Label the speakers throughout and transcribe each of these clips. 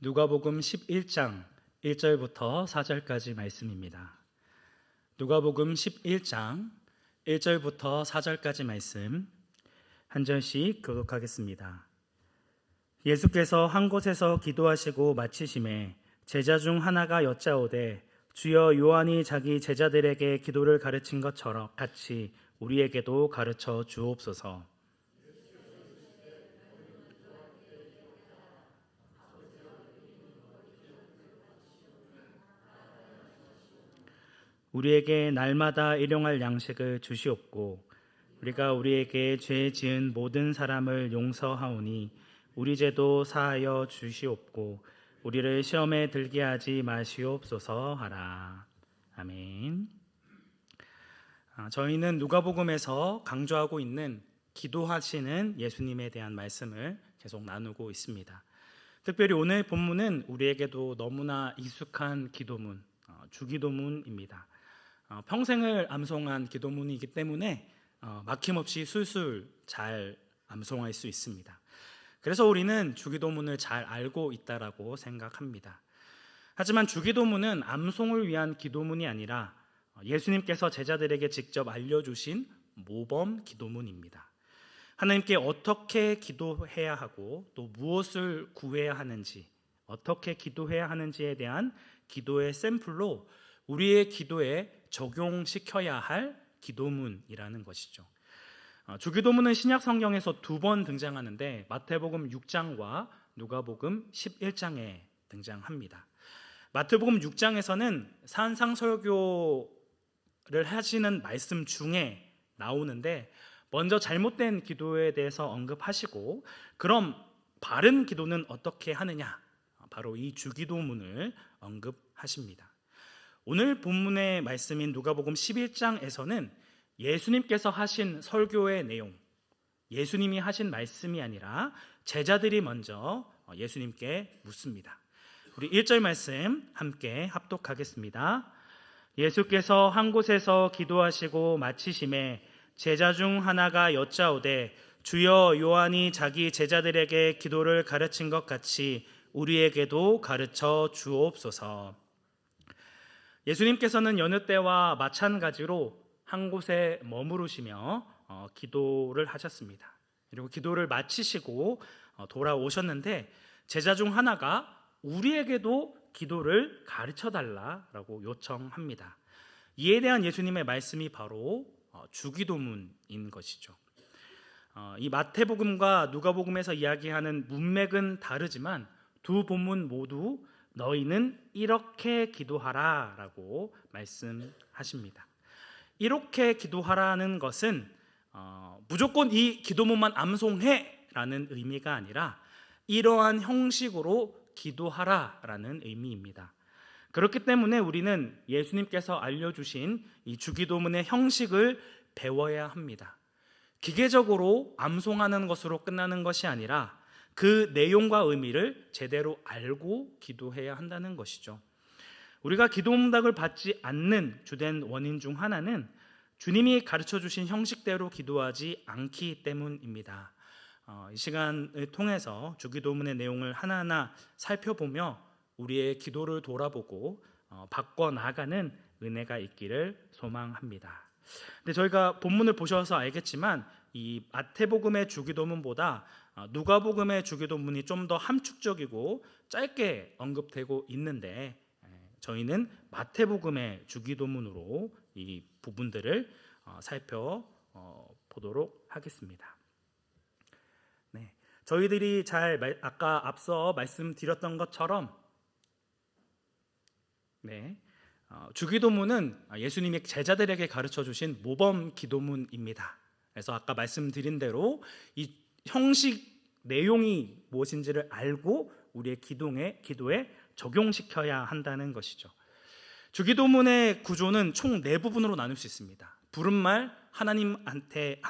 Speaker 1: 누가복음 11장 1절부터 4절까지 말씀입니다. 누가복음 11장 1절부터 4절까지 말씀 한 절씩 교독하겠습니다. 예수께서 한 곳에서 기도하시고 마치심에 제자 중 하나가 여짜오되 주여 요한이 자기 제자들에게 기도를 가르친 것처럼 같이 우리에게도 가르쳐 주옵소서. 우리에게 날마다 일용할 양식을 주시옵고 우리가 우리에게 죄 지은 모든 사람을 용서하오니 우리 죄도 사하여 주시옵고 우리를 시험에 들게 하지 마시옵소서 하라. 아멘. 저희는 누가복음에서 강조하고 있는 기도하시는 예수님에 대한 말씀을 계속 나누고 있습니다. 특별히 오늘 본문은 우리에게도 너무나 익숙한 기도문, 주기도문입니다. 평생을 암송한 기도문이기 때문에 막힘없이 술술 잘 암송할 수 있습니다. 그래서 우리는 주기도문을 잘 알고 있다라고 생각합니다. 하지만 주기도문은 암송을 위한 기도문이 아니라 예수님께서 제자들에게 직접 알려주신 모범 기도문입니다. 하나님께 어떻게 기도해야 하고 또 무엇을 구해야 하는지, 어떻게 기도해야 하는지에 대한 기도의 샘플로 우리의 기도에 적용시켜야 할 기도문이라는 것이죠. 주기도문은 신약 성경에서 2번 등장하는데 마태복음 6장과 누가복음 11장에 등장합니다. 마태복음 6장에서는 산상설교를 하시는 말씀 중에 나오는데 먼저 잘못된 기도에 대해서 언급하시고 그럼 바른 기도는 어떻게 하느냐, 바로 이 주기도문을 언급하십니다. 오늘 본문의 말씀인 누가복음 11장에서는 예수님께서 하신 설교의 내용, 예수님이 하신 말씀이 아니라 제자들이 먼저 예수님께 묻습니다. 우리 1절 말씀 함께 합독하겠습니다. 예수께서 한 곳에서 기도하시고 마치심에 제자 중 하나가 여짜오되 주여 요한이 자기 제자들에게 기도를 가르친 것 같이 우리에게도 가르쳐 주옵소서. 예수님께서는 여느 때와 마찬가지로 한 곳에 머무르시며 기도를 하셨습니다. 그리고 기도를 마치시고 돌아오셨는데 제자 중 하나가 우리에게도 기도를 가르쳐 달라라고 요청합니다. 이에 대한 예수님의 말씀이 바로 주기도문인 것이죠. 이 마태복음과 누가복음에서 이야기하는 문맥은 다르지만 두 본문 모두 너희는 이렇게 기도하라 라고 말씀하십니다. 이렇게 기도하라는 것은 무조건 이 기도문만 암송해 라는 의미가 아니라 이러한 형식으로 기도하라 라는 의미입니다. 그렇기 때문에 우리는 예수님께서 알려주신 이 주기도문의 형식을 배워야 합니다. 기계적으로 암송하는 것으로 끝나는 것이 아니라 그 내용과 의미를 제대로 알고 기도해야 한다는 것이죠. 우리가 기도 응답을 받지 않는 주된 원인 중 하나는 주님이 가르쳐 주신 형식대로 기도하지 않기 때문입니다. 이 시간을 통해서 주기도문의 내용을 하나하나 살펴보며 우리의 기도를 돌아보고 바꿔나가는 은혜가 있기를 소망합니다. 근데 저희가 본문을 보셔서 알겠지만 이 마태복음의 주기도문보다 누가복음의 주기도문이 좀 더 함축적이고 짧게 언급되고 있는데 저희는 마태복음의 주기도문으로 이 부분들을 살펴보도록 하겠습니다. 네, 저희들이 아까 앞서 말씀드렸던 것처럼 주기도문은 예수님이 제자들에게 가르쳐 주신 모범 기도문입니다. 그래서 아까 말씀드린 대로 이 형식 내용이 무엇인지를 알고 우리의 기도에 적용시켜야 한다는 것이죠. 주기도문의 구조는 총 4부분으로 나눌 수 있습니다. 부른말, 하나님께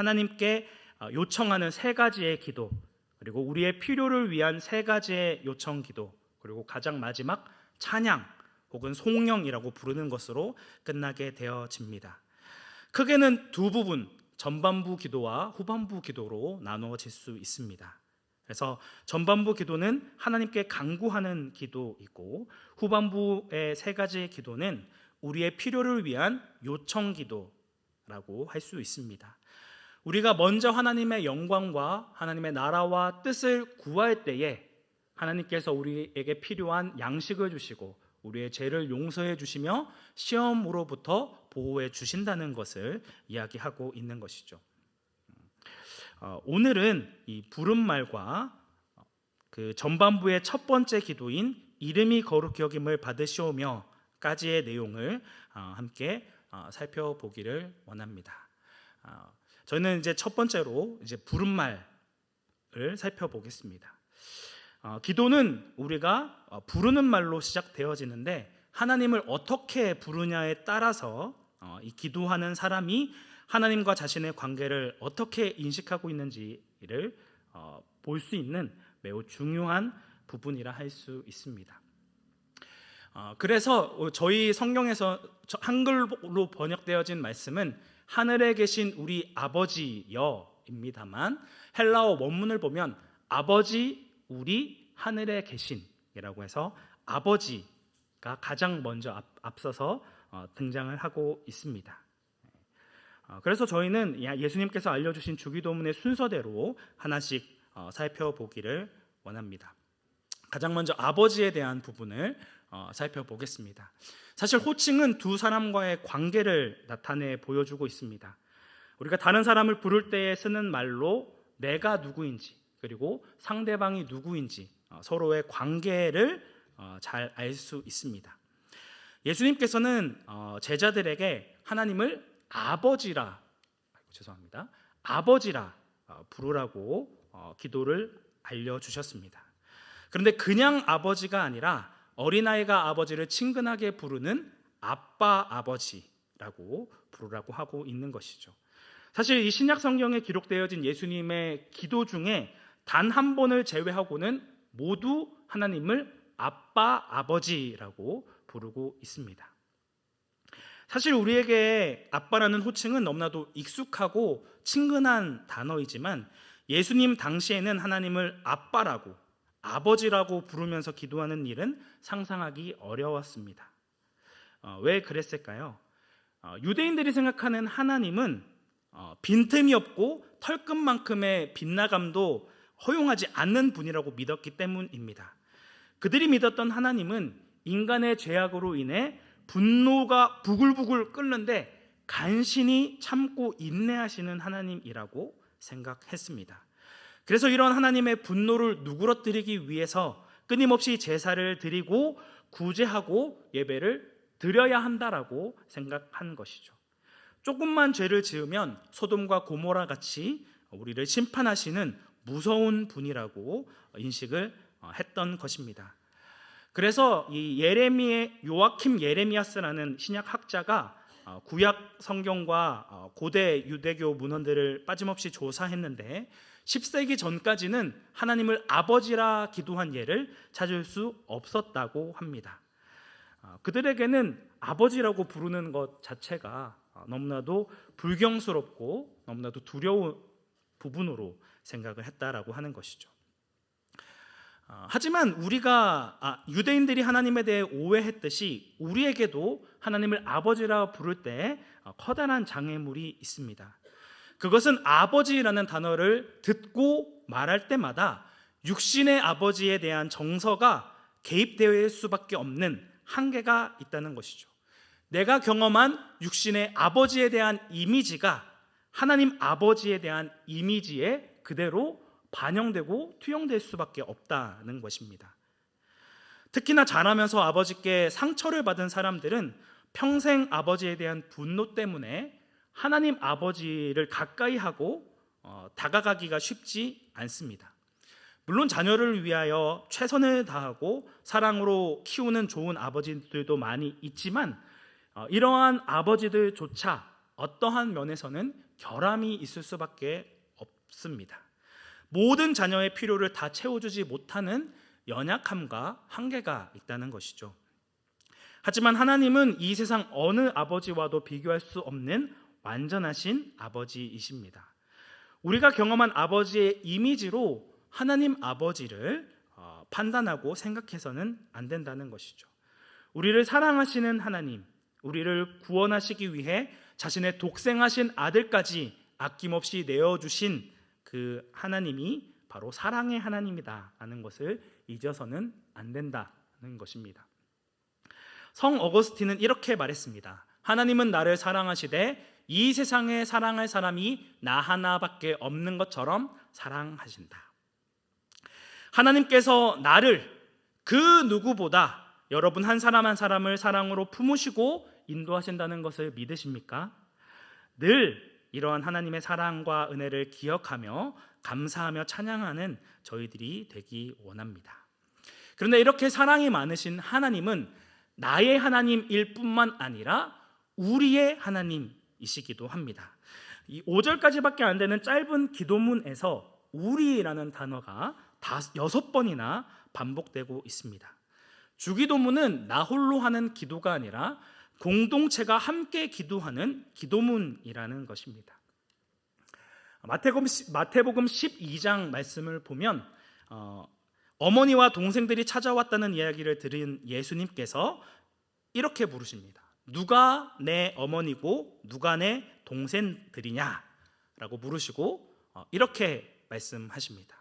Speaker 1: 요청하는 3가지의 기도, 그리고 우리의 필요를 위한 3가지의 요청 기도, 그리고 가장 마지막 찬양 혹은 송영이라고 부르는 것으로 끝나게 되어집니다. 크게는 2부분, 전반부 기도와 후반부 기도로 나누어질 수 있습니다. 그래서 전반부 기도는 하나님께 간구하는 기도이고, 후반부의 세 가지의 기도는 우리의 필요를 위한 요청 기도라고 할 수 있습니다. 우리가 먼저 하나님의 영광과 하나님의 나라와 뜻을 구할 때에 하나님께서 우리에게 필요한 양식을 주시고 우리의 죄를 용서해 주시며 시험으로부터 보호해 주신다는 것을 이야기하고 있는 것이죠. 오늘은 이 부름말과 그 전반부의 첫 번째 기도인 이름이 거룩히 여김을 받으시오며 까지의 내용을 함께 살펴보기를 원합니다. 저희는 이제 첫 번째로 이제 부름말을 살펴보겠습니다. 기도는 우리가 부르는 말로 시작되어지는데, 하나님을 어떻게 부르냐에 따라서 이 기도하는 사람이 하나님과 자신의 관계를 어떻게 인식하고 있는지를 볼 수 있는 매우 중요한 부분이라 할 수 있습니다. 그래서 저희 성경에서 한글로 번역되어진 말씀은 하늘에 계신 우리 아버지여입니다만, 헬라어 원문을 보면 아버지 우리 하늘에 계신이라고 해서 아버지가 가장 먼저 앞서서 등장을 하고 있습니다. 그래서 저희는 예수님께서 알려주신 주기도문의 순서대로 하나씩 살펴보기를 원합니다. 가장 먼저 아버지에 대한 부분을 살펴보겠습니다. 사실 호칭은 두 사람과의 관계를 나타내 보여주고 있습니다. 우리가 다른 사람을 부를 때에 쓰는 말로 내가 누구인지, 그리고 상대방이 누구인지 서로의 관계를 잘 알 수 있습니다. 예수님께서는 제자들에게 하나님을 아버지라 부르라고 기도를 알려주셨습니다. 그런데 그냥 아버지가 아니라 어린아이가 아버지를 친근하게 부르는 아빠 아버지라고 부르라고 하고 있는 것이죠. 사실 이 신약 성경에 기록되어진 예수님의 기도 중에 단 한 번을 제외하고는 모두 하나님을 아빠 아버지라고 부르고 있습니다. 사실 우리에게 아빠라는 호칭은 너무나도 익숙하고 친근한 단어이지만, 예수님 당시에는 하나님을 아빠라고 아버지라고 부르면서 기도하는 일은 상상하기 어려웠습니다. 왜 그랬을까요? 유대인들이 생각하는 하나님은 빈틈이 없고 털끝만큼의 빗나감도 허용하지 않는 분이라고 믿었기 때문입니다. 그들이 믿었던 하나님은 인간의 죄악으로 인해 분노가 부글부글 끓는데 간신히 참고 인내하시는 하나님이라고 생각했습니다. 그래서 이런 하나님의 분노를 누그러뜨리기 위해서 끊임없이 제사를 드리고 구제하고 예배를 드려야 한다라고 생각한 것이죠. 조금만 죄를 지으면 소돔과 고모라 같이 우리를 심판하시는 무서운 분이라고 인식을 했던 것입니다. 그래서 이 요아킴 예레미야스라는 신약 학자가 구약 성경과 고대 유대교 문헌들을 빠짐없이 조사했는데 10세기 전까지는 하나님을 아버지라 기도한 예를 찾을 수 없었다고 합니다. 그들에게는 아버지라고 부르는 것 자체가 너무나도 불경스럽고 너무나도 두려운 부분으로 생각을 했다라고 하는 것이죠. 하지만 우리가 유대인들이 하나님에 대해 오해했듯이 우리에게도 하나님을 아버지라 부를 때 커다란 장애물이 있습니다. 그것은 아버지라는 단어를 듣고 말할 때마다 육신의 아버지에 대한 정서가 개입되어 수밖에 없는 한계가 있다는 것이죠. 내가 경험한 육신의 아버지에 대한 이미지가 하나님 아버지에 대한 이미지에 그대로 반영되고 투영될 수밖에 없다는 것입니다. 특히나 자라면서 아버지께 상처를 받은 사람들은 평생 아버지에 대한 분노 때문에 하나님 아버지를 가까이 하고 다가가기가 쉽지 않습니다. 물론 자녀를 위하여 최선을 다하고 사랑으로 키우는 좋은 아버지들도 많이 있지만 이러한 아버지들조차 어떠한 면에서는 결함이 있을 수밖에 없습니다. 모든 자녀의 필요를 다 채워주지 못하는 연약함과 한계가 있다는 것이죠. 하지만 하나님은 이 세상 어느 아버지와도 비교할 수 없는 완전하신 아버지이십니다. 우리가 경험한 아버지의 이미지로 하나님 아버지를 판단하고 생각해서는 안 된다는 것이죠. 우리를 사랑하시는 하나님, 우리를 구원하시기 위해 자신의 독생하신 아들까지 아낌없이 내어주신 그 하나님이 바로 사랑의 하나님이다라는 것을 잊어서는 안 된다는 것입니다. 성 어거스틴은 이렇게 말했습니다. 하나님은 나를 사랑하시되 이 세상에 사랑할 사람이 나 하나밖에 없는 것처럼 사랑하신다. 하나님께서 나를 그 누구보다 여러분 한 사람 한 사람을 사랑으로 품으시고 인도하신다는 것을 믿으십니까? 늘 이러한 하나님의 사랑과 은혜를 기억하며 감사하며 찬양하는 저희들이 되기 원합니다. 그런데 이렇게 사랑이 많으신 하나님은 나의 하나님일 뿐만 아니라 우리의 하나님이시기도 합니다. 이 5절까지밖에 안 되는 짧은 기도문에서 우리라는 단어가 6번이나 반복되고 있습니다. 주기도문은 나 홀로 하는 기도가 아니라 공동체가 함께 기도하는 기도문이라는 것입니다. 마태복음 12장 말씀을 보면 어머니와 동생들이 찾아왔다는 이야기를 들은 예수님께서 이렇게 부르십니다. 누가 내 어머니고 누가 내 동생들이냐 라고 물으시고 이렇게 말씀하십니다.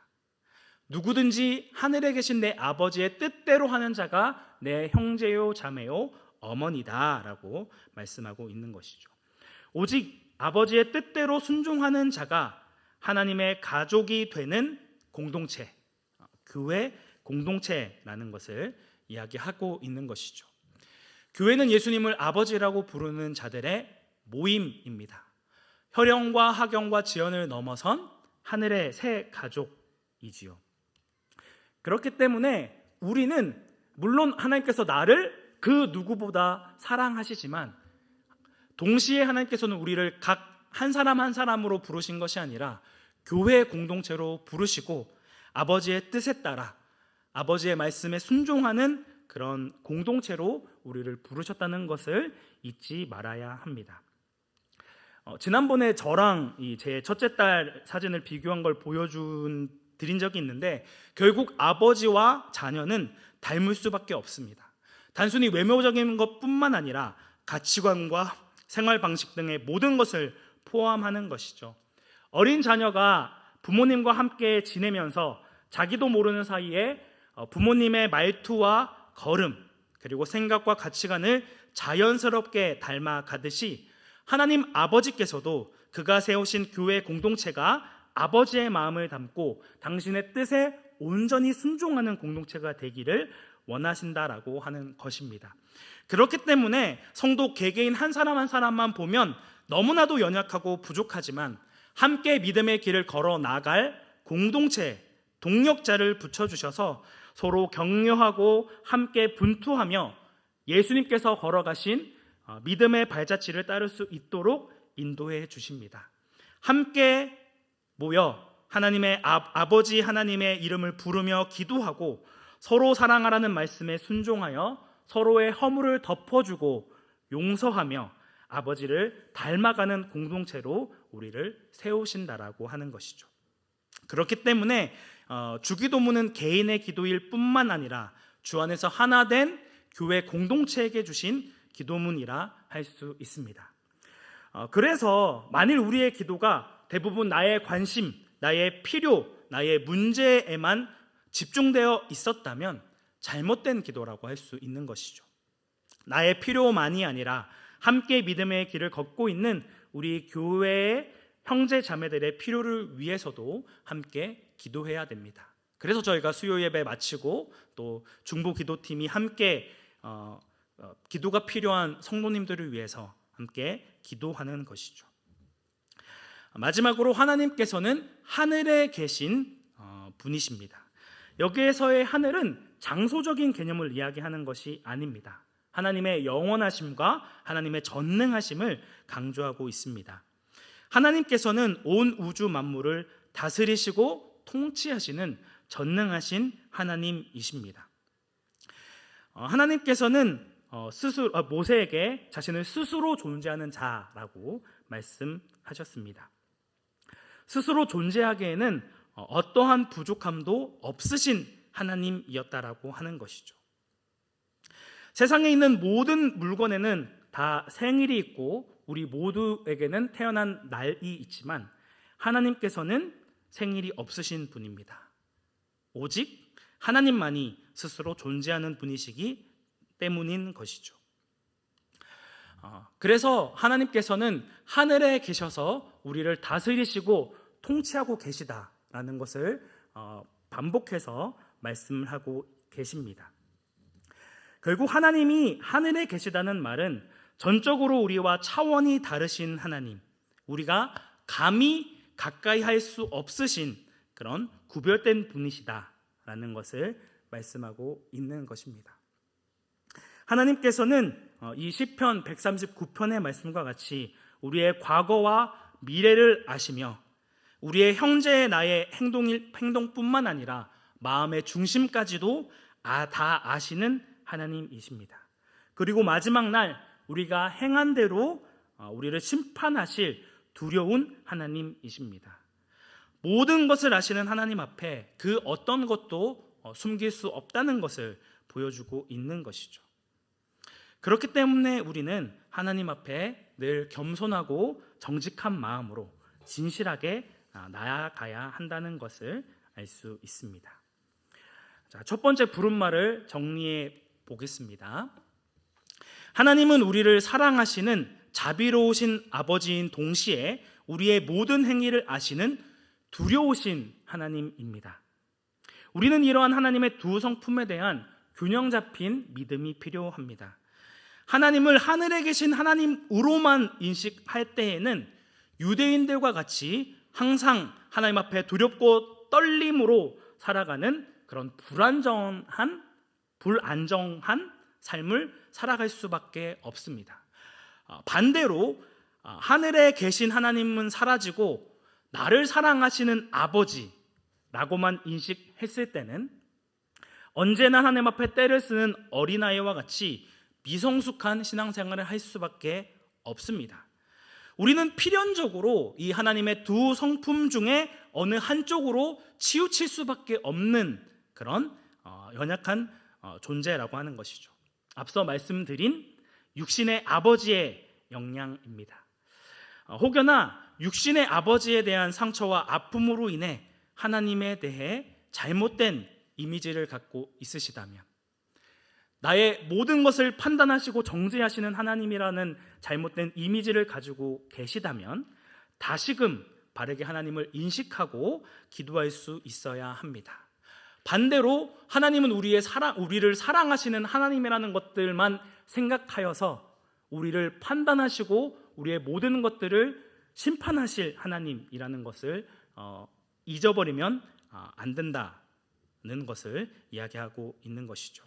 Speaker 1: 누구든지 하늘에 계신 내 아버지의 뜻대로 하는 자가 내 형제요 자매요 어머니다 라고 말씀하고 있는 것이죠. 오직 아버지의 뜻대로 순종하는 자가 하나님의 가족이 되는 공동체, 교회 공동체라는 것을 이야기하고 있는 것이죠. 교회는 예수님을 아버지라고 부르는 자들의 모임입니다. 혈연과 학연과 지연을 넘어선 하늘의 새 가족이지요. 그렇기 때문에 우리는 물론 하나님께서 나를 그 누구보다 사랑하시지만 동시에 하나님께서는 우리를 각 한 사람 한 사람으로 부르신 것이 아니라 교회 공동체로 부르시고 아버지의 뜻에 따라 아버지의 말씀에 순종하는 그런 공동체로 우리를 부르셨다는 것을 잊지 말아야 합니다. 지난번에 저랑 제 첫째 딸 사진을 비교한 걸 드린 적이 있는데 결국 아버지와 자녀는 닮을 수밖에 없습니다. 단순히 외모적인 것뿐만 아니라 가치관과 생활 방식 등의 모든 것을 포함하는 것이죠. 어린 자녀가 부모님과 함께 지내면서 자기도 모르는 사이에 부모님의 말투와 걸음 그리고 생각과 가치관을 자연스럽게 닮아가듯이 하나님 아버지께서도 그가 세우신 교회 공동체가 아버지의 마음을 담고 당신의 뜻에 온전히 순종하는 공동체가 되기를 원하신다라고 하는 것입니다. 그렇기 때문에 성도 개개인 한 사람 한 사람만 보면 너무나도 연약하고 부족하지만 함께 믿음의 길을 걸어 나갈 공동체, 동력자를 붙여주셔서 서로 격려하고 함께 분투하며 예수님께서 걸어가신 믿음의 발자취를 따를 수 있도록 인도해 주십니다. 함께 모여 하나님의 아버지 하나님의 이름을 부르며 기도하고 서로 사랑하라는 말씀에 순종하여 서로의 허물을 덮어주고 용서하며 아버지를 닮아가는 공동체로 우리를 세우신다라고 하는 것이죠. 그렇기 때문에 주기도문은 개인의 기도일 뿐만 아니라 주 안에서 하나 된 교회 공동체에게 주신 기도문이라 할 수 있습니다. 그래서 만일 우리의 기도가 대부분 나의 관심, 나의 필요, 나의 문제에만 집중되어 있었다면 잘못된 기도라고 할 수 있는 것이죠. 나의 필요만이 아니라 함께 믿음의 길을 걷고 있는 우리 교회의 형제 자매들의 필요를 위해서도 함께 기도해야 됩니다. 그래서 저희가 수요 예배 마치고 또 중보 기도팀이 함께 기도가 필요한 성도님들을 위해서 함께 기도하는 것이죠. 마지막으로 하나님께서는 하늘에 계신 분이십니다. 여기에서의 하늘은 장소적인 개념을 이야기하는 것이 아닙니다. 하나님의 영원하심과 하나님의 전능하심을 강조하고 있습니다. 하나님께서는 온 우주 만물을 다스리시고 통치하시는 전능하신 하나님이십니다. 하나님께서는 모세에게 자신을 스스로 존재하는 자라고 말씀하셨습니다. 스스로 존재하기에는 어떠한 부족함도 없으신 하나님이었다라고 하는 것이죠. 세상에 있는 모든 물건에는 다 생일이 있고 우리 모두에게는 태어난 날이 있지만 하나님께서는 생일이 없으신 분입니다. 오직 하나님만이 스스로 존재하는 분이시기 때문인 것이죠. 그래서 하나님께서는 하늘에 계셔서 우리를 다스리시고 통치하고 계시다라는 것을 반복해서 말씀을 하고 계십니다. 결국 하나님이 하늘에 계시다는 말은 전적으로 우리와 차원이 다르신 하나님, 우리가 감히 가까이 할 수 없으신 그런 구별된 분이시다라는 것을 말씀하고 있는 것입니다. 하나님께서는 이 시편 139편의 말씀과 같이 우리의 과거와 미래를 아시며 우리의 형제의 나의 행동뿐만 아니라 마음의 중심까지도 다 아시는 하나님이십니다. 그리고 마지막 날 우리가 행한 대로 우리를 심판하실 두려운 하나님이십니다. 모든 것을 아시는 하나님 앞에 그 어떤 것도 숨길 수 없다는 것을 보여주고 있는 것이죠. 그렇기 때문에 우리는 하나님 앞에 늘 겸손하고 정직한 마음으로 진실하게 나아가야 한다는 것을 알 수 있습니다. 자, 첫 번째 부른말을 정리해 보겠습니다. 하나님은 우리를 사랑하시는 자비로우신 아버지인 동시에 우리의 모든 행위를 아시는 두려우신 하나님입니다. 우리는 이러한 하나님의 두 성품에 대한 균형 잡힌 믿음이 필요합니다. 하나님을 하늘에 계신 하나님으로만 인식할 때에는 유대인들과 같이 항상 하나님 앞에 두렵고 떨림으로 살아가는 그런 불안정한 삶을 살아갈 수밖에 없습니다. 반대로 하늘에 계신 하나님은 사라지고 나를 사랑하시는 아버지라고만 인식했을 때는 언제나 하나님 앞에 때를 쓰는 어린아이와 같이 미성숙한 신앙생활을 할 수밖에 없습니다. 우리는 필연적으로 이 하나님의 두 성품 중에 어느 한쪽으로 치우칠 수밖에 없는 그런 연약한 존재라고 하는 것이죠. 앞서 말씀드린 육신의 아버지의 영향입니다. 혹여나 육신의 아버지에 대한 상처와 아픔으로 인해 하나님에 대해 잘못된 이미지를 갖고 있으시다면, 나의 모든 것을 판단하시고 정죄하시는 하나님이라는 잘못된 이미지를 가지고 계시다면 다시금 바르게 하나님을 인식하고 기도할 수 있어야 합니다. 반대로 하나님은 우리를 사랑하시는 하나님이라는 것들만 생각하여서 우리를 판단하시고 우리의 모든 것들을 심판하실 하나님이라는 것을 잊어버리면 안 된다는 것을 이야기하고 있는 것이죠.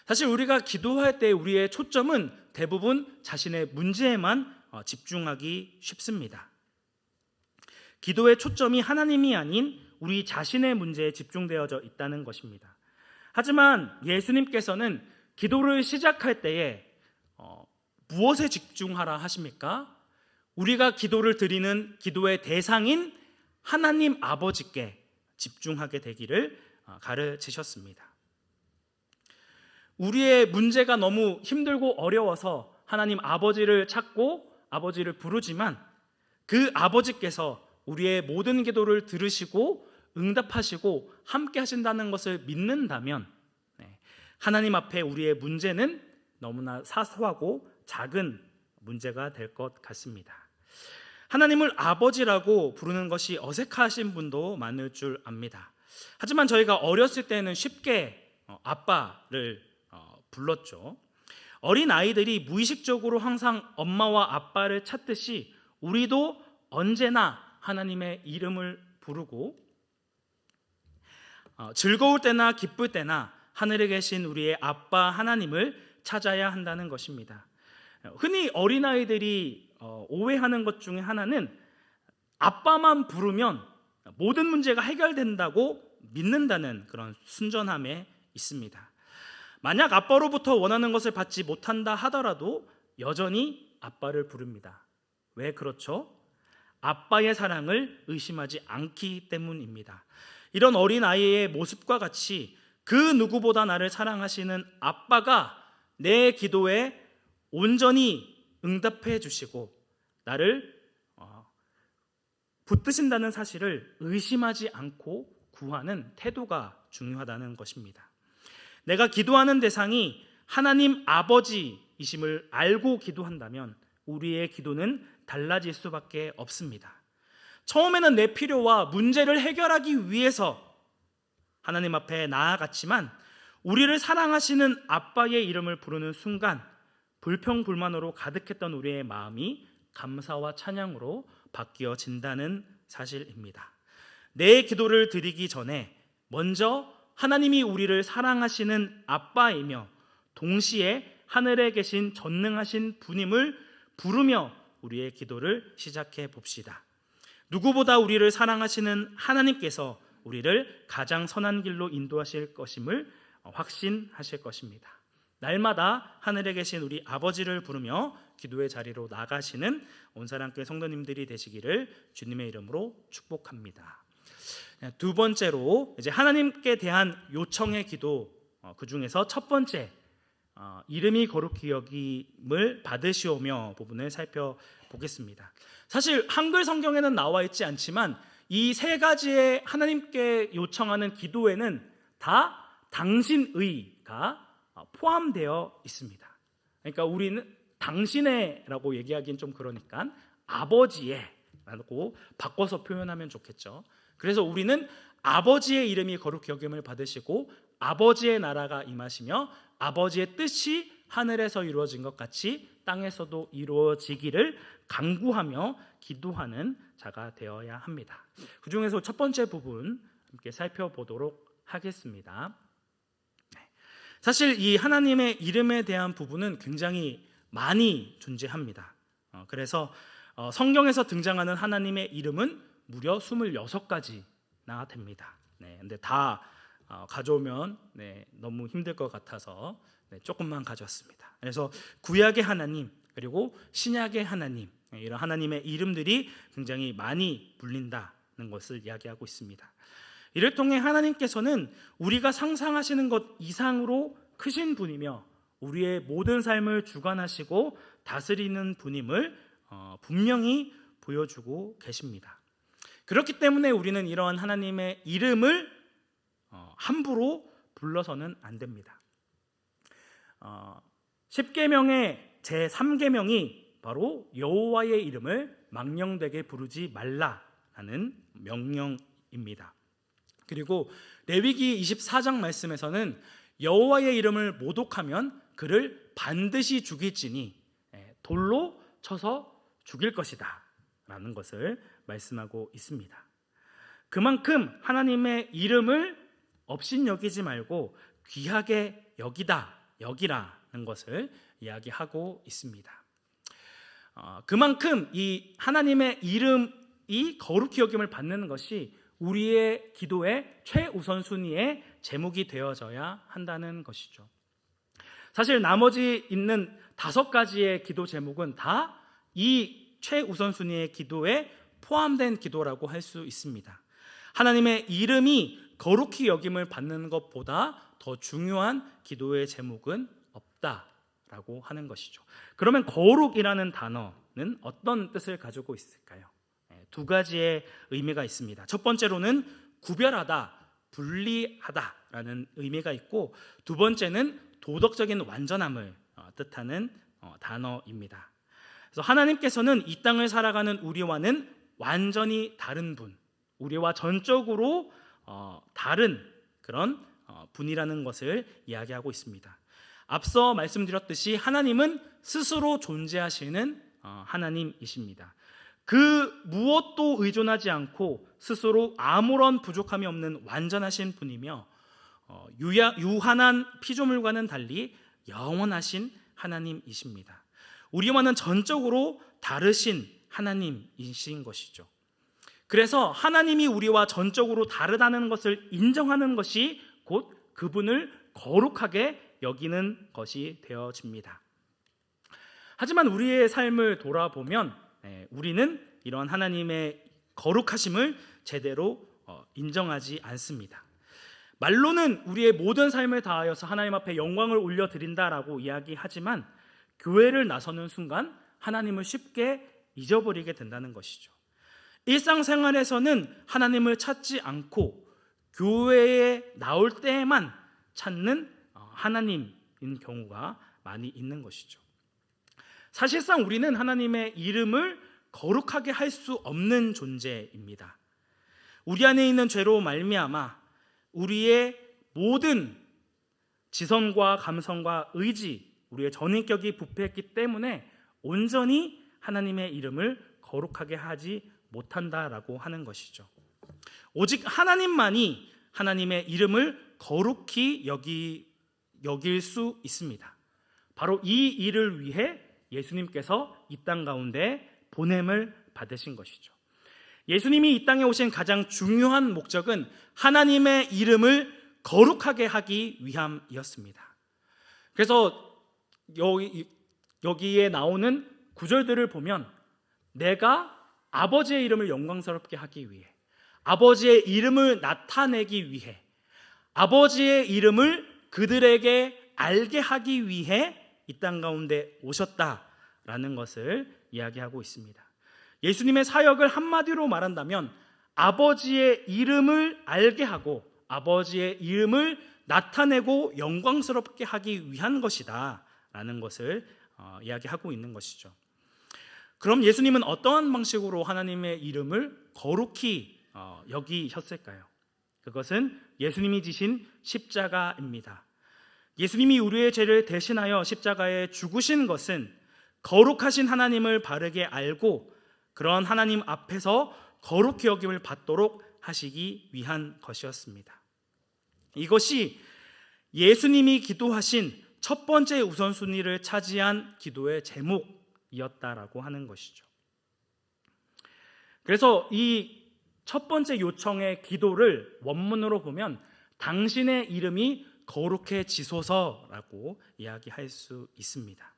Speaker 1: 사실 우리가 기도할 때 우리의 초점은 대부분 자신의 문제에만 집중하기 쉽습니다. 기도의 초점이 하나님이 아닌 우리 자신의 문제에 집중되어져 있다는 것입니다. 하지만 예수님께서는 기도를 시작할 때에 무엇에 집중하라 하십니까? 우리가 기도를 드리는 기도의 대상인 하나님 아버지께 집중하게 되기를 가르치셨습니다. 우리의 문제가 너무 힘들고 어려워서 하나님 아버지를 찾고 아버지를 부르지만 그 아버지께서 우리의 모든 기도를 들으시고 응답하시고 함께 하신다는 것을 믿는다면 하나님 앞에 우리의 문제는 너무나 사소하고 작은 문제가 될 것 같습니다. 하나님을 아버지라고 부르는 것이 어색하신 분도 많을 줄 압니다. 하지만 저희가 어렸을 때는 쉽게 아빠를 불렀죠. 어린 아이들이 무의식적으로 항상 엄마와 아빠를 찾듯이 우리도 언제나 하나님의 이름을 부르고 즐거울 때나 기쁠 때나 하늘에 계신 우리의 아빠 하나님을 찾아야 한다는 것입니다. 흔히 어린아이들이 오해하는 것 중에 하나는 아빠만 부르면 모든 문제가 해결된다고 믿는다는 그런 순전함에 있습니다. 만약 아빠로부터 원하는 것을 받지 못한다 하더라도 여전히 아빠를 부릅니다. 왜 그렇죠? 아빠의 사랑을 의심하지 않기 때문입니다. 이런 어린아이의 모습과 같이 그 누구보다 나를 사랑하시는 아빠가 내 기도에 온전히 응답해 주시고 나를 붙드신다는 사실을 의심하지 않고 구하는 태도가 중요하다는 것입니다. 내가 기도하는 대상이 하나님 아버지이심을 알고 기도한다면 우리의 기도는 달라질 수밖에 없습니다. 처음에는 내 필요와 문제를 해결하기 위해서 하나님 앞에 나아갔지만 우리를 사랑하시는 아빠의 이름을 부르는 순간 불평불만으로 가득했던 우리의 마음이 감사와 찬양으로 바뀌어진다는 사실입니다. 내 기도를 드리기 전에 먼저 하나님이 우리를 사랑하시는 아빠이며 동시에 하늘에 계신 전능하신 분임을 부르며 우리의 기도를 시작해 봅시다. 누구보다 우리를 사랑하시는 하나님께서 우리를 가장 선한 길로 인도하실 것임을 확신하실 것입니다. 날마다 하늘에 계신 우리 아버지를 부르며 기도의 자리로 나가시는 온사랑교회 성도님들이 되시기를 주님의 이름으로 축복합니다. 두 번째로 이제 하나님께 대한 요청의 기도, 그 중에서 첫 번째 이름이 거룩히 여김을 받으시오며 부분을 살펴보겠습니다. 사실 한글 성경에는 나와 있지 않지만 이 세 가지의 하나님께 요청하는 기도에는 다 당신의가 포함되어 있습니다. 그러니까 우리는 당신의라고 얘기하기는 좀 그러니까 아버지의라고 바꿔서 표현하면 좋겠죠. 그래서 우리는 아버지의 이름이 거룩히 여김을 받으시고 아버지의 나라가 임하시며 아버지의 뜻이 하늘에서 이루어진 것 같이 땅에서도 이루어지기를 간구하며 기도하는 자가 되어야 합니다. 그 중에서 첫 번째 부분 함께 살펴보도록 하겠습니다. 사실 이 하나님의 이름에 대한 부분은 굉장히 많이 존재합니다. 그래서 성경에서 등장하는 하나님의 이름은 무려 26가지나 됩니다. 근데 다 가져오면 너무 힘들 것 같아서 조금만 가져왔습니다. 그래서 구약의 하나님 그리고 신약의 하나님, 이런 하나님의 이름들이 굉장히 많이 불린다는 것을 이야기하고 있습니다. 이를 통해 하나님께서는 우리가 상상하시는 것 이상으로 크신 분이며 우리의 모든 삶을 주관하시고 다스리는 분임을 분명히 보여주고 계십니다. 그렇기 때문에 우리는 이러한 하나님의 이름을 함부로 불러서는 안 됩니다. 10계명의 제3계명이 바로 여호와의 이름을 망령되게 부르지 말라라는 명령입니다. 그리고 레위기 24장 말씀에서는 여호와의 이름을 모독하면 그를 반드시 죽일지니 돌로 쳐서 죽일 것이다 라는 것을 말씀하고 있습니다. 그만큼 하나님의 이름을 업신여기지 말고 귀하게 여기라는 것을 이야기하고 있습니다. 그만큼 이 하나님의 이름이 거룩히 여김을 받는 것이 우리의 기도의 최우선순위의 제목이 되어져야 한다는 것이죠. 사실 나머지 있는 5가지의 기도 제목은 다 이 최우선순위의 기도에 포함된 기도라고 할 수 있습니다. 하나님의 이름이 거룩히 여김을 받는 것보다 더 중요한 기도의 제목은 없다라고 하는 것이죠. 그러면 거룩이라는 단어는 어떤 뜻을 가지고 있을까요? 2가지의 의미가 있습니다. 첫 번째로는 구별하다, 분리하다라는 의미가 있고 두 번째는 도덕적인 완전함을 뜻하는 단어입니다. 그래서 하나님께서는 이 땅을 살아가는 우리와는 완전히 다른 분, 우리와 전적으로 다른 그런 분이라는 것을 이야기하고 있습니다. 앞서 말씀드렸듯이 하나님은 스스로 존재하시는 하나님이십니다. 그 무엇도 의존하지 않고 스스로 아무런 부족함이 없는 완전하신 분이며 유한한 피조물과는 달리 영원하신 하나님이십니다. 우리와는 전적으로 다르신 하나님이신 것이죠. 그래서 하나님이 우리와 전적으로 다르다는 것을 인정하는 것이 곧 그분을 거룩하게 여기는 것이 되어집니다. 하지만 우리의 삶을 돌아보면 우리는 이런 하나님의 거룩하심을 제대로 인정하지 않습니다. 말로는 우리의 모든 삶을 다하여서 하나님 앞에 영광을 올려드린다라고 이야기하지만 교회를 나서는 순간 하나님을 쉽게 잊어버리게 된다는 것이죠. 일상생활에서는 하나님을 찾지 않고 교회에 나올 때에만 찾는 하나님인 경우가 많이 있는 것이죠. 사실상 우리는 하나님의 이름을 거룩하게 할 수 없는 존재입니다. 우리 안에 있는 죄로 말미암아 우리의 모든 지성과 감성과 의지, 우리의 전인격이 부패했기 때문에 온전히 하나님의 이름을 거룩하게 하지 못한다라고 하는 것이죠. 오직 하나님만이 하나님의 이름을 거룩히 여길 수 있습니다. 바로 이 일을 위해 예수님께서 이 땅 가운데 보냄을 받으신 것이죠. 예수님이 이 땅에 오신 가장 중요한 목적은 하나님의 이름을 거룩하게 하기 위함이었습니다. 그래서 여기에 나오는 구절들을 보면 내가 아버지의 이름을 영광스럽게 하기 위해, 아버지의 이름을 나타내기 위해, 아버지의 이름을 그들에게 알게 하기 위해 이 땅 가운데 오셨다라는 것을 이야기하고 있습니다. 예수님의 사역을 한마디로 말한다면 아버지의 이름을 알게 하고 아버지의 이름을 나타내고 영광스럽게 하기 위한 것이다 라는 것을 이야기하고 있는 것이죠. 그럼 예수님은 어떠한 방식으로 하나님의 이름을 거룩히 여기셨을까요? 그것은 예수님이 지신 십자가입니다. 예수님이 우리의 죄를 대신하여 십자가에 죽으신 것은 거룩하신 하나님을 바르게 알고 그런 하나님 앞에서 거룩히 여김을 받도록 하시기 위한 것이었습니다. 이것이 예수님이 기도하신 첫 번째 우선순위를 차지한 기도의 제목이었다라고 하는 것이죠. 그래서 이 첫 번째 요청의 기도를 원문으로 보면 당신의 이름이 거룩해지소서라고 이야기할 수 있습니다.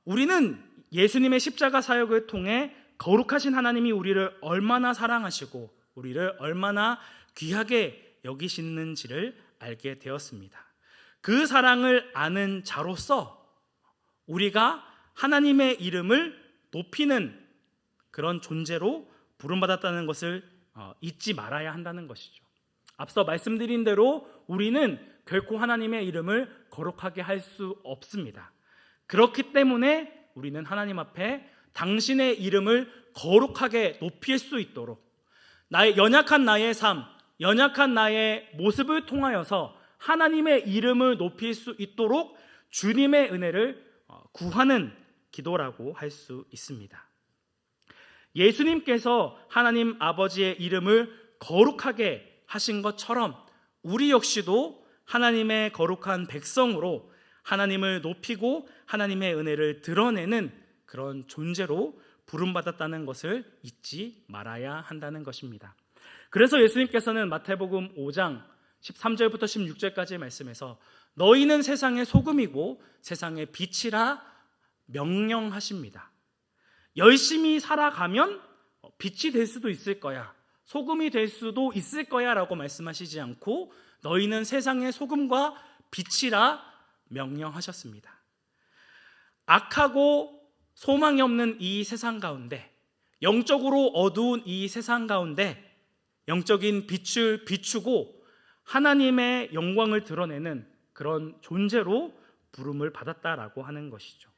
Speaker 1: 우리는 예수님의 십자가 사역을 통해 거룩하신 하나님이 우리를 얼마나 사랑하시고 우리를 얼마나 귀하게 여기시는지를 알게 되었습니다. 그 사랑을 아는 자로서 우리가 하나님의 이름을 높이는 그런 존재로 부름받았다는 것을 잊지 말아야 한다는 것이죠. 앞서 말씀드린 대로 우리는 결코 하나님의 이름을 거룩하게 할 수 없습니다. 그렇기 때문에 우리는 하나님 앞에 당신의 이름을 거룩하게 높일 수 있도록 연약한 나의 삶, 연약한 나의 모습을 통하여서 하나님의 이름을 높일 수 있도록 주님의 은혜를 구하는 기도라고 할 수 있습니다. 예수님께서 하나님 아버지의 이름을 거룩하게 하신 것처럼 우리 역시도 하나님의 거룩한 백성으로 하나님을 높이고 하나님의 은혜를 드러내는 그런 존재로 부름받았다는 것을 잊지 말아야 한다는 것입니다. 그래서 예수님께서는 마태복음 5장 13절부터 16절까지의 말씀에서 너희는 세상의 소금이고 세상의 빛이라 명령하십니다. 열심히 살아가면 빛이 될 수도 있을 거야, 소금이 될 수도 있을 거야 라고 말씀하시지 않고 너희는 세상의 소금과 빛이라 명령하셨습니다. 악하고 소망이 없는 이 세상 가운데, 영적으로 어두운 이 세상 가운데 영적인 빛을 비추고 하나님의 영광을 드러내는 그런 존재로 부름을 받았다라고 하는 것이죠.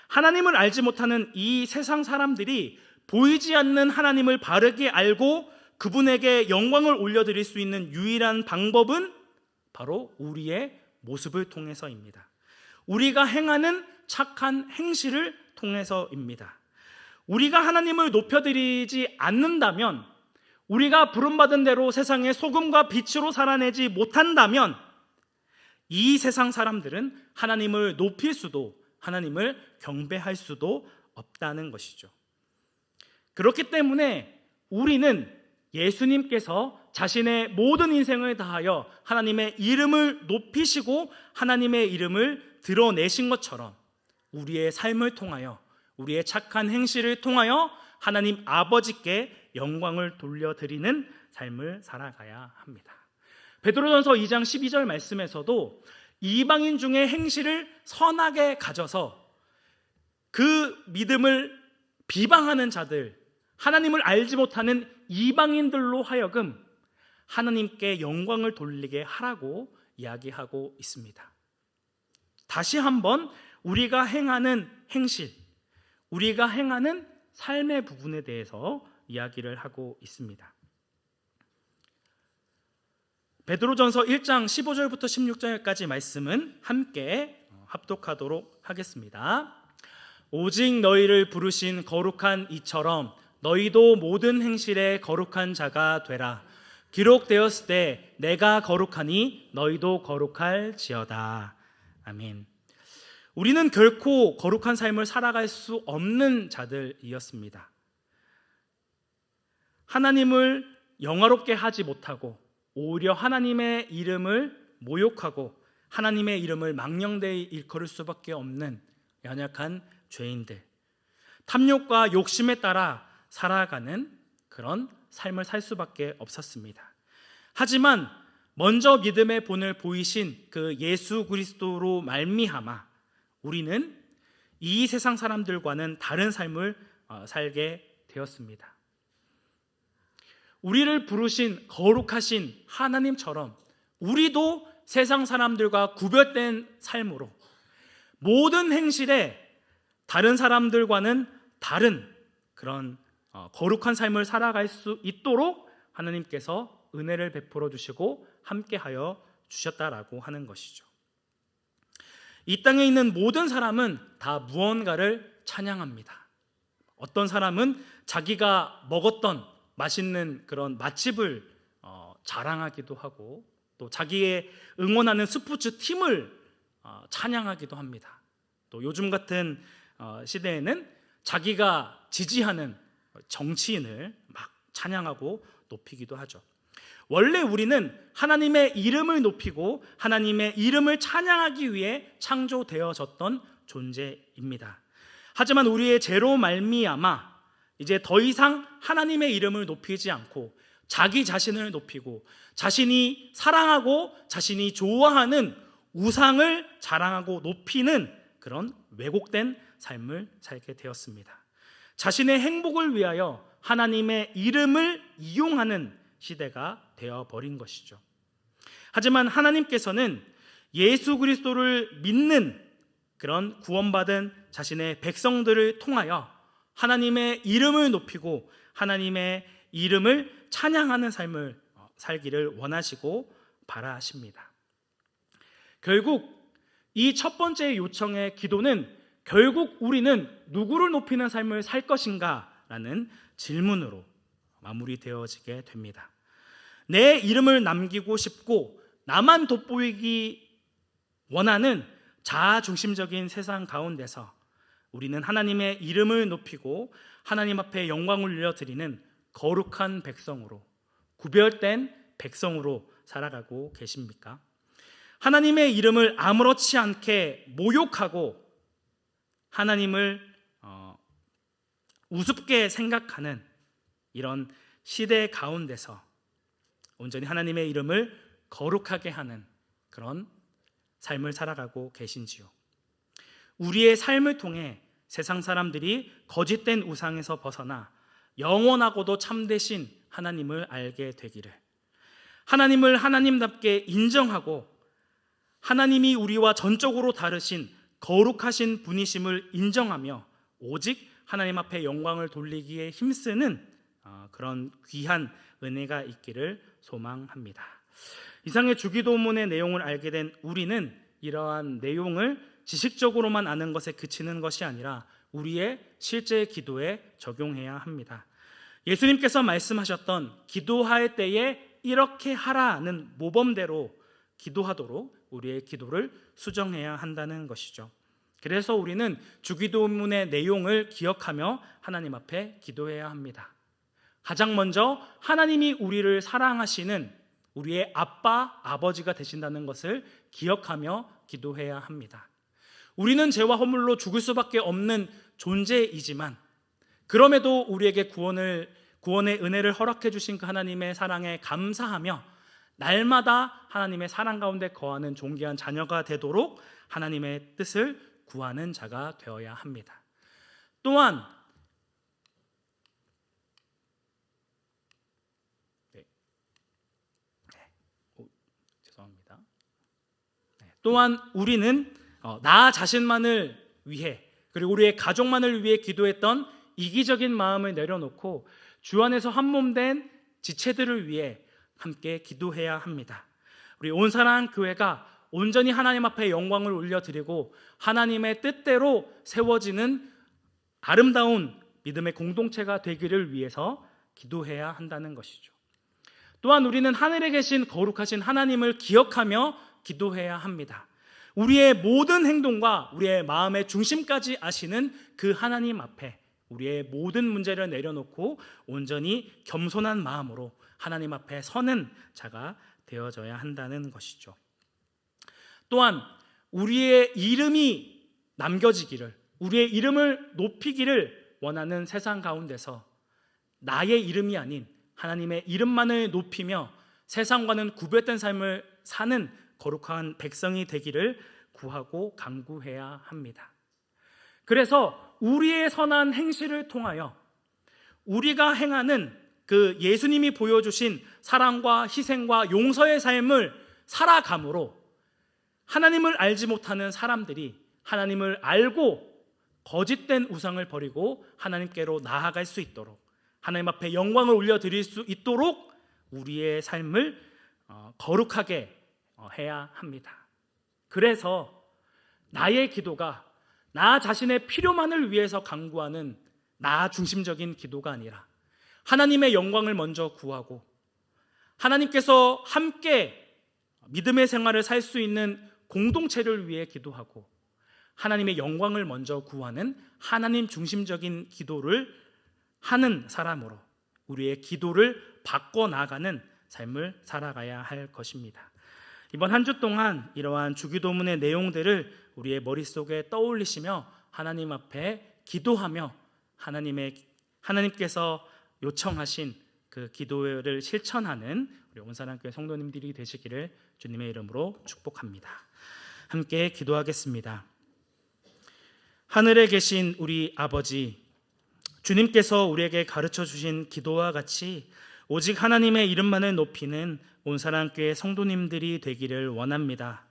Speaker 1: 하나님을 알지 못하는 이 세상 사람들이 보이지 않는 하나님을 바르게 알고 그분에게 영광을 올려드릴 수 있는 유일한 방법은 바로 우리의 모습을 통해서입니다. 우리가 행하는 착한 행실을 통해서입니다. 우리가 하나님을 높여드리지 않는다면, 우리가 부름받은 대로 세상의 소금과 빛으로 살아내지 못한다면 이 세상 사람들은 하나님을 높일 수도 하나님을 경배할 수도 없다는 것이죠. 그렇기 때문에 우리는 예수님께서 자신의 모든 인생을 다하여 하나님의 이름을 높이시고 하나님의 이름을 드러내신 것처럼 우리의 삶을 통하여 우리의 착한 행실을 통하여 하나님 아버지께 영광을 돌려드리는 삶을 살아가야 합니다. 베드로전서 2장 12절 말씀에서도 이방인 중에 행실을 선하게 가져서 그 믿음을 비방하는 자들, 하나님을 알지 못하는 이방인들로 하여금 하나님께 영광을 돌리게 하라고 이야기하고 있습니다. 다시 한번 우리가 행하는 행실, 우리가 행하는 삶의 부분에 대해서 이야기를 하고 있습니다. 베드로전서 1장 15절부터 16절까지 말씀은 함께 합독하도록 하겠습니다. 오직 너희를 부르신 거룩한 이처럼 너희도 모든 행실에 거룩한 자가 되라. 기록되었을 때 내가 거룩하니 너희도 거룩할지어다. 아멘. 우리는 결코 거룩한 삶을 살아갈 수 없는 자들이었습니다. 하나님을 영화롭게 하지 못하고 오히려 하나님의 이름을 모욕하고 하나님의 이름을 망령되이 일컬을 수밖에 없는 연약한 죄인들, 탐욕과 욕심에 따라 살아가는 그런 삶을 살 수밖에 없었습니다. 하지만 먼저 믿음의 본을 보이신 그 예수 그리스도로 말미암아 우리는 이 세상 사람들과는 다른 삶을 살게 되었습니다. 우리를 부르신 거룩하신 하나님처럼 우리도 세상 사람들과 구별된 삶으로 모든 행실에 다른 사람들과는 다른 그런 거룩한 삶을 살아갈 수 있도록 하나님께서 은혜를 베풀어 주시고 함께하여 주셨다라고 하는 것이죠. 이 땅에 있는 모든 사람은 다 무언가를 찬양합니다. 어떤 사람은 자기가 먹었던 맛있는 그런 맛집을 자랑하기도 하고 또 자기의 응원하는 스포츠 팀을 찬양하기도 합니다. 또 요즘 같은 시대에는 자기가 지지하는 정치인을 막 찬양하고 높이기도 하죠. 원래 우리는 하나님의 이름을 높이고 하나님의 이름을 찬양하기 위해 창조되어졌던 존재입니다. 하지만 우리의 죄로 말미암아 이제 더 이상 하나님의 이름을 높이지 않고 자기 자신을 높이고 자신이 사랑하고 자신이 좋아하는 우상을 자랑하고 높이는 그런 왜곡된 삶을 살게 되었습니다. 자신의 행복을 위하여 하나님의 이름을 이용하는 시대가 되어버린 것이죠. 하지만 하나님께서는 예수 그리스도를 믿는 그런 구원받은 자신의 백성들을 통하여 하나님의 이름을 높이고 하나님의 이름을 찬양하는 삶을 살기를 원하시고 바라십니다. 결국 이 첫 번째 요청의 기도는 결국 우리는 누구를 높이는 삶을 살 것인가? 라는 질문으로 마무리되어지게 됩니다. 내 이름을 남기고 싶고 나만 돋보이기 원하는 자아중심적인 세상 가운데서 우리는 하나님의 이름을 높이고 하나님 앞에 영광을 올려드리는 거룩한 백성으로, 구별된 백성으로 살아가고 계십니까? 하나님의 이름을 아무렇지 않게 모욕하고 하나님을 우습게 생각하는 이런 시대 가운데서 온전히 하나님의 이름을 거룩하게 하는 그런 삶을 살아가고 계신지요? 우리의 삶을 통해 세상 사람들이 거짓된 우상에서 벗어나 영원하고도 참되신 하나님을 알게 되기를, 하나님을 하나님답게 인정하고 하나님이 우리와 전적으로 다르신 거룩하신 분이심을 인정하며 오직 하나님 앞에 영광을 돌리기에 힘쓰는 그런 귀한 은혜가 있기를 소망합니다. 이상의 주기도문의 내용을 알게 된 우리는 이러한 내용을 지식적으로만 아는 것에 그치는 것이 아니라 우리의 실제 기도에 적용해야 합니다. 예수님께서 말씀하셨던 기도할 때에 이렇게 하라는 모범대로 기도하도록 우리의 기도를 수정해야 한다는 것이죠. 그래서 우리는 주기도문의 내용을 기억하며 하나님 앞에 기도해야 합니다. 가장 먼저 하나님이 우리를 사랑하시는 우리의 아빠, 아버지가 되신다는 것을 기억하며 기도해야 합니다. 우리는 죄와 허물로 죽을 수밖에 없는 존재이지만 그럼에도 우리에게 구원의 은혜를 허락해 주신 그 하나님의 사랑에 감사하며 날마다 하나님의 사랑 가운데 거하는 존귀한 자녀가 되도록 하나님의 뜻을 구하는 자가 되어야 합니다. 또한 우리는 나 자신만을 위해 그리고 우리의 가족만을 위해 기도했던 이기적인 마음을 내려놓고 주 안에서 한 몸 된 지체들을 위해 함께 기도해야 합니다. 우리 온사랑 교회가 온전히 하나님 앞에 영광을 올려드리고 하나님의 뜻대로 세워지는 아름다운 믿음의 공동체가 되기를 위해서 기도해야 한다는 것이죠. 또한 우리는 하늘에 계신 거룩하신 하나님을 기억하며 기도해야 합니다. 우리의 모든 행동과 우리의 마음의 중심까지 아시는 그 하나님 앞에 우리의 모든 문제를 내려놓고 온전히 겸손한 마음으로 하나님 앞에 서는 자가 되어져야 한다는 것이죠. 또한 우리의 이름이 남겨지기를, 우리의 이름을 높이기를 원하는 세상 가운데서 나의 이름이 아닌 하나님의 이름만을 높이며 세상과는 구별된 삶을 사는 거룩한 백성이 되기를 구하고 간구해야 합니다. 그래서 우리의 선한 행실을 통하여 우리가 행하는 그 예수님이 보여주신 사랑과 희생과 용서의 삶을 살아감으로 하나님을 알지 못하는 사람들이 하나님을 알고 거짓된 우상을 버리고 하나님께로 나아갈 수 있도록, 하나님 앞에 영광을 올려드릴 수 있도록 우리의 삶을 거룩하게 해야 합니다. 그래서 나의 기도가 나 자신의 필요만을 위해서 간구하는 나 중심적인 기도가 아니라 하나님의 영광을 먼저 구하고 하나님께서 함께 믿음의 생활을 살 수 있는 공동체를 위해 기도하고 하나님의 영광을 먼저 구하는 하나님 중심적인 기도를 하는 사람으로 우리의 기도를 바꿔나가는 삶을 살아가야 할 것입니다. 이번 한 주 동안 이러한 주기도문의 내용들을 우리의 머릿속에 떠올리시며 하나님 앞에 기도하며 하나님께서 요청하신 그 기도를 실천하는 우리 온사랑교회 성도님들이 되시기를 주님의 이름으로 축복합니다. 함께 기도하겠습니다. 하늘에 계신 우리 아버지, 주님께서 우리에게 가르쳐 주신 기도와 같이 오직 하나님의 이름만을 높이는 온사랑교회 성도님들이 되기를 원합니다.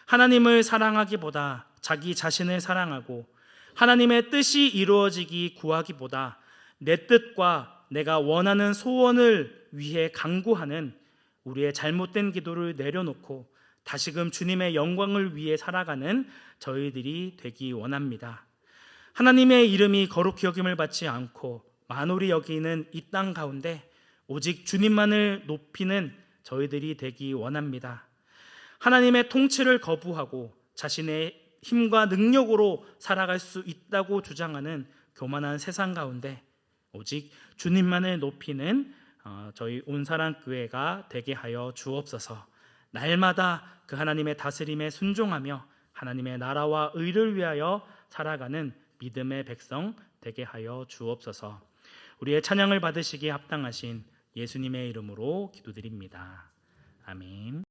Speaker 1: 하나님을 사랑하기보다 자기 자신을 사랑하고 하나님의 뜻이 이루어지기 구하기보다 내 뜻과 내가 원하는 소원을 위해 간구하는 우리의 잘못된 기도를 내려놓고 다시금 주님의 영광을 위해 살아가는 저희들이 되기 원합니다. 하나님의 이름이 거룩히 여김을 받지 않고 만홀히 여기는 이 땅 가운데 오직 주님만을 높이는 저희들이 되기 원합니다. 하나님의 통치를 거부하고 자신의 힘과 능력으로 살아갈 수 있다고 주장하는 교만한 세상 가운데 오직 주님만을 높이는 저희 온사랑교회가 되게 하여 주옵소서. 날마다 그 하나님의 다스림에 순종하며 하나님의 나라와 의를 위하여 살아가는 믿음의 백성 되게 하여 주옵소서. 우리의 찬양을 받으시기에 합당하신 예수님의 이름으로 기도드립니다. 아멘.